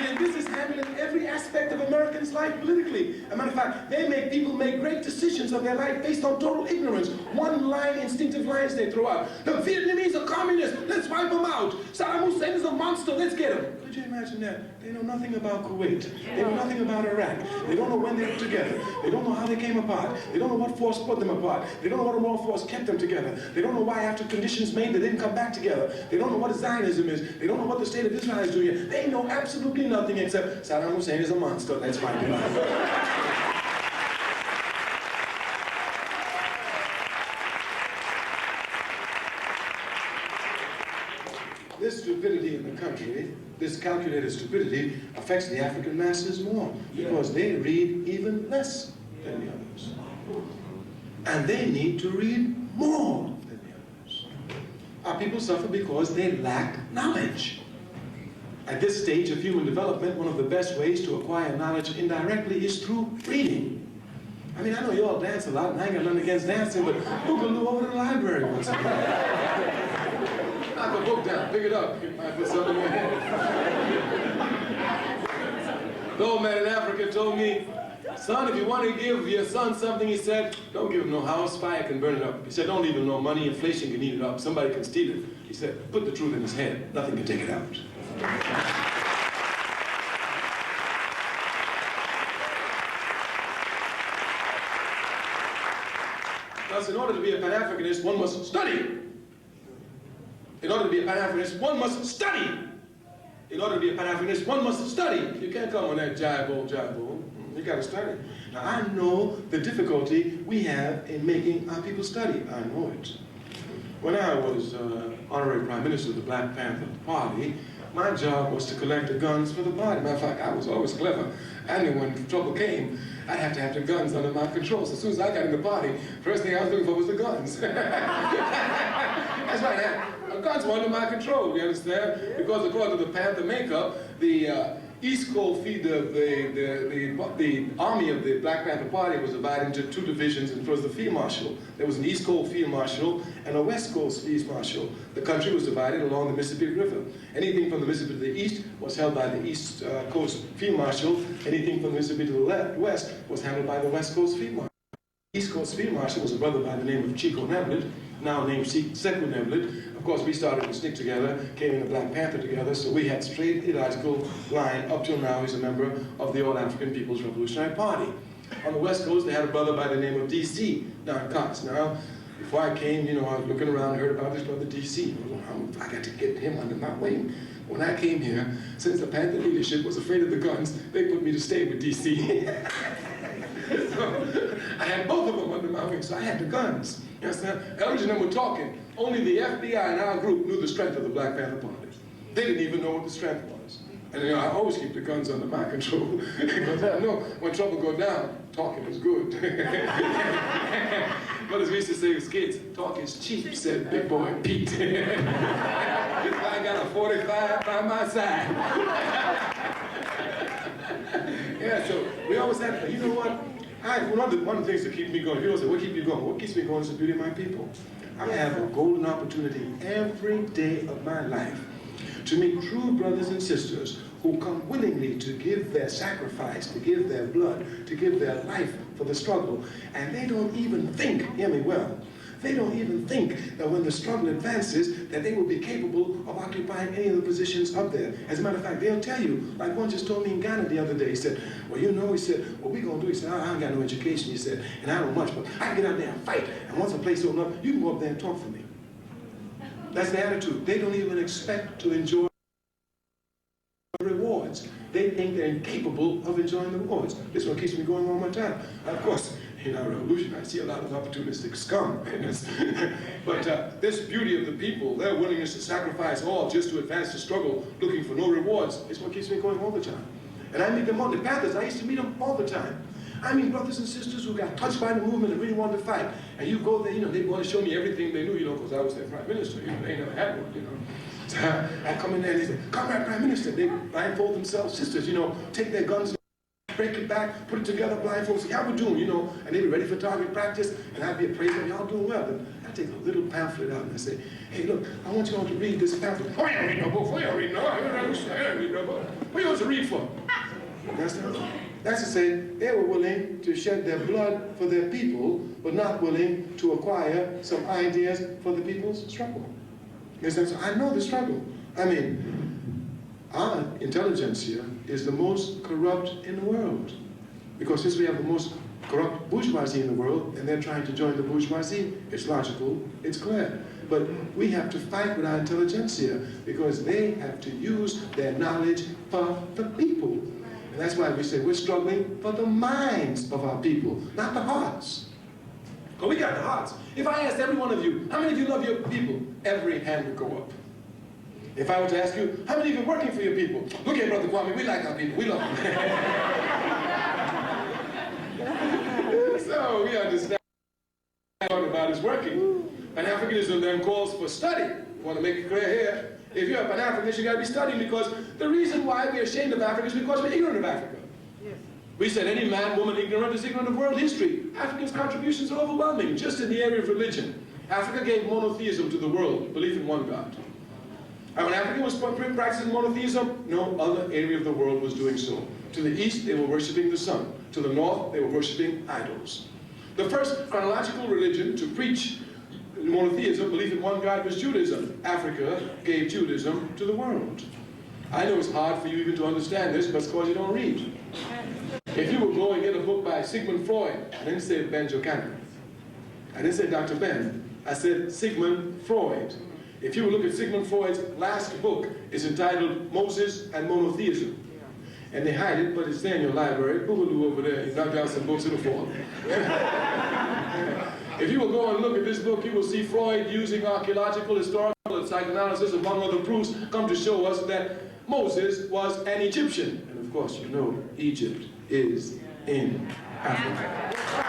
And this is handling every aspect of Americans' life politically. As a matter of fact, they make people make great decisions of their life based on total ignorance. One-line, instinctive lines they throw out. The Vietnamese are communists, let's wipe them out. Saddam Hussein is a monster, let's get him. Could you imagine that? They know nothing about Kuwait. They know nothing about Iraq. They don't know when they were together. They don't know how they came apart. They don't know what force put them apart. They don't know what moral force kept them together. They don't know why after conditions made they didn't come back together. They don't know what Zionism is. They don't know what the state of Israel is doing. They know absolutely nothing except Saddam Hussein is a monster, let's fight him out. This stupidity in the country, this calculated stupidity, affects the African masses more because they read even less than the others. And they need to read more than the others. Our people suffer because they lack knowledge. At this stage of human development, one of the best ways to acquire knowledge indirectly is through reading. I mean, I know you all dance a lot, and I ain't got nothing against dancing, but who can go over to the library once in a while? Knock a book down, pick it up, you might put something in your head. The old man in Africa told me, son, if you want to give your son something, he said, don't give him no house, fire can burn it up. He said, don't leave him no money, inflation can eat it up, somebody can steal it. He said, put the truth in his head, nothing can take it out. Thus, in order to be a Pan-Africanist, one must study. In order to be a Pan-Africanist, one must study. In order to be a Pan-Africanist, one must study. You can't come on that jive-o. You got to study. Now, I know the difficulty we have in making our people study. I know it. When I was honorary Prime Minister of the Black Panther Party, my job was to collect the guns for the party. Matter of fact, I was always clever. I knew when trouble came, I'd have to have the guns under my control. So as soon as I got in the party, first thing I was looking for was the guns. That's right. The guns were under my control, you understand? Because according to the Panther makeup, the East Coast the army of the Black Panther Party was divided into two divisions, and it was the Field Marshal. There was an East Coast Field Marshal and a West Coast Field Marshal. The country was divided along the Mississippi River. Anything from the Mississippi to the east was held by the East Coast Field Marshal. Anything from the Mississippi to the west was handled by the West Coast Field Marshal. The East Coast Field Marshal was a brother by the name of Chico Neblett, now named Sekou Neblett. Of course, we started to stick together, came in the Black Panther together, so we had straight ideological line. Up till now, he's a member of the All African People's Revolutionary Party. On the West Coast, they had a brother by the name of DC, Don Cox. Now, before I came, you know, I was looking around and heard about this brother DC. I got to get him under my wing. When I came here, since the Panther leadership was afraid of the guns, they put me to stay with DC. So, I had both of them under my wing, so I had the guns. You understand? Eldridge and them were talking. Only the FBI in our group knew the strength of the Black Panther Party. They didn't even know what the strength was. And you know, I always keep the guns under my control because I know when trouble go down, talking is good. But as we used to say as kids, talk is cheap, said Big Boy Pete. I got a 45 by my side. Yeah, so we always had, you know what? One of the things that keeps me going, people say, what keeps you going? What keeps me going is the beauty of my people. I have a golden opportunity every day of my life to meet true brothers and sisters who come willingly to give their sacrifice, to give their blood, to give their life for the struggle. And they don't even think, hear me well, they don't even think that when the struggle advances that they will be capable of occupying any of the positions up there. As a matter of fact, they'll tell you, like one just told me in Ghana the other day, he said, well, you know, he said, what we gonna do? He said, I ain't got no education, he said, and I don't much, but I can get out there and fight, and once a place opens up, you can go up there and talk for me. That's the attitude. They don't even expect to enjoy rewards. They think they're incapable of enjoying the rewards. This one keeps me going all my time. Of course, in our revolution, I see a lot of opportunistic scum. But this beauty of the people, their willingness to sacrifice all just to advance the struggle, looking for no rewards, is what keeps me going all the time. And I meet them all. The Panthers, I used to meet them all the time. I mean, brothers and sisters who got touched by the movement and really wanted to fight. And you go there, you know, they want to show me everything they knew, you know, because I was their prime minister. You know, they never had one, you know. So I come in there and they say, Comrade Prime Minister. They blindfold themselves, sisters, you know, take their guns, break it back, put it together, blindfold, say, how we doing, you know, and they be ready for target practice, and I'd be appraised, y'all doing well. And I take a little pamphlet out and I say, hey, look, I want you all to read this pamphlet. Oh, I don't read no book, I don't read no book. I don't read no book. We want to read for? That's to say, they were willing to shed their blood for their people, but not willing to acquire some ideas for the people's struggle. So I know the struggle. I mean, our intelligentsia is the most corrupt in the world. Because since we have the most corrupt bourgeoisie in the world, and they're trying to join the bourgeoisie, it's logical, it's clear. But we have to fight with our intelligentsia because they have to use their knowledge for the people. And that's why we say we're struggling for the minds of our people, not the hearts. Because we got the hearts. If I asked every one of you, how many of you love your people? Every hand would go up. If I were to ask you, how many of you are working for your people? Look here, Brother Kwame, we like our people, we love them. So we understand what we're talking about is working. Pan-Africanism then calls for study. I want to make it clear here. If you're a Pan-Africanist, you got to be studying, because the reason why we're ashamed of Africa is because we're ignorant of Africa. Yes. We said any man, woman ignorant is ignorant of world history. Africa's contributions are overwhelming, just in the area of religion. Africa gave monotheism to the world, belief in one God. And when Africa was practicing monotheism, no other area of the world was doing so. To the east, they were worshipping the sun. To the north, they were worshipping idols. The first chronological religion to preach monotheism, belief in one God, was Judaism. Africa gave Judaism to the world. I know it's hard for you even to understand this, but it's because you don't read. If you would go and get a book by Sigmund Freud, I didn't say Ben Jokander. I didn't say Dr. Ben. I said Sigmund Freud. If you would look at Sigmund Freud's last book, it's entitled Moses and Monotheism. And they hide it, but it's there in your library. Boogaloo over there, he knocked down some books in the fall. If you will go and look at this book, you will see Freud using archaeological, historical, and psychoanalysis, among other proofs, come to show us that Moses was an Egyptian. And of course, you know, Egypt is in Africa.